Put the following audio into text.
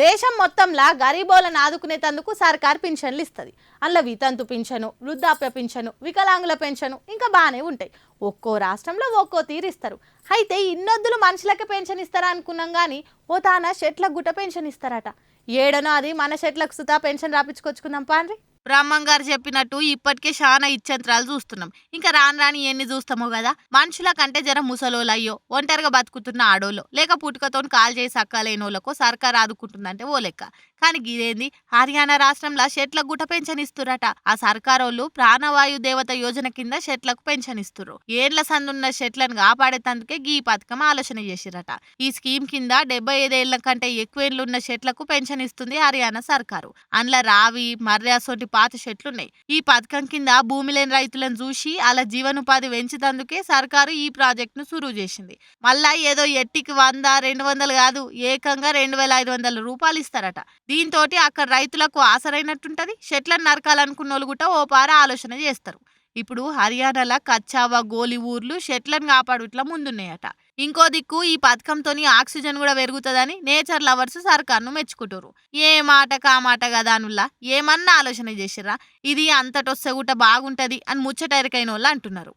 దేశం మొత్తంలా గరీబోలను ఆదుకునేందుకు సర్కార్ పింఛన్లు ఇస్తుంది. అందులో వితంతు పింఛను, వృద్ధాప్య పింఛను, వికలాంగుల పెన్షను ఇంకా బాగానే ఉంటాయి. ఒక్కో రాష్ట్రంలో ఒక్కో తీరిస్తారు. అయితే ఇన్నొద్దులు మనుషులకే పెన్షన్ ఇస్తారా అనుకున్నాం కానీ ఓ తాన చెట్లకు గుట్ట పెన్షన్ ఇస్తారట. ఏడనో అది మన చెట్లకు సుతా పెన్షన్ రాపించుకొచ్చుకుందాం పాండ్రి. బ్రహ్మం గారు చెప్పినట్టు ఇప్పటికే చాలా ఇచ్చంత్రాలు చూస్తున్నాం. ఇంకా రాను రాని ఎన్ని చూస్తామో కదా. మనుషుల కంటే జర ముసలోళ్ళయ్యో, ఒంటరిగా బతుకుతున్న ఆడోళ్ళు, లేక పుట్టుకతో కాల్ చేసి అక్కలేనోళ్ళకో సర్కార్ ఆదుకుంటుందంటే ఓ లెక్క. కానీ గిదేంది, హర్యానా రాష్ట్రంలో చెట్లకు గుట్ట పెన్షన్ ఇస్తురట. ఆ సర్కారోళ్ళు ప్రాణవాయు దేవత యోజన కింద చెట్లకు పెన్షన్ ఇస్తుర్రు. ఏండ్ల సందున్న చెట్లను కాపాడేతందుకే గీ పథకం ఆలోచన చేసిరట. ఈ స్కీమ్ కింద 75 ఏళ్ల కంటే ఎక్కువ ఏళ్లున్న చెట్లకు పెన్షన్ ఇస్తుంది హర్యానా సర్కారు. అందులో రావి, మర్యాసోటి పాత చెట్లున్నాయి. ఈ పథకం కింద భూమి లేని రైతులను చూసి అలా జీవనోపాధి పెంచుతందుకే సర్కారు ఈ ప్రాజెక్ట్ ను సురువు చేసింది. మళ్ళా ఏదో ఎట్టికి 100-200 కాదు, ఏకంగా 2500 రూపాయలు ఇస్తారట. దీంతో అక్కడ రైతులకు ఆసరైనట్టుంటది. చెట్లను నరకాలనుకున్నోళ్ళు కూడా ఓ పార ఆలోచన చేస్తారు. ఇప్పుడు హర్యానాలో కచ్చావా, గోలి ఊర్లు చెట్లను కాపాడుట్లా ముందున్నాయట. ఇంకో దిక్కు ఈ పథకంతోని ఆక్సిజన్ కూడా పెరుగుతుందని నేచర్ లవర్స్ సర్కార్ను మెచ్చుకుంటారు. ఏ మాట కా మాట కదా అనుల్లా ఏమన్నా ఆలోచన చేసిర్రా? ఇది అంతటొస్తే కూడా బాగుంటది అని ముచ్చటెరకైన వాళ్ళు అంటున్నారు.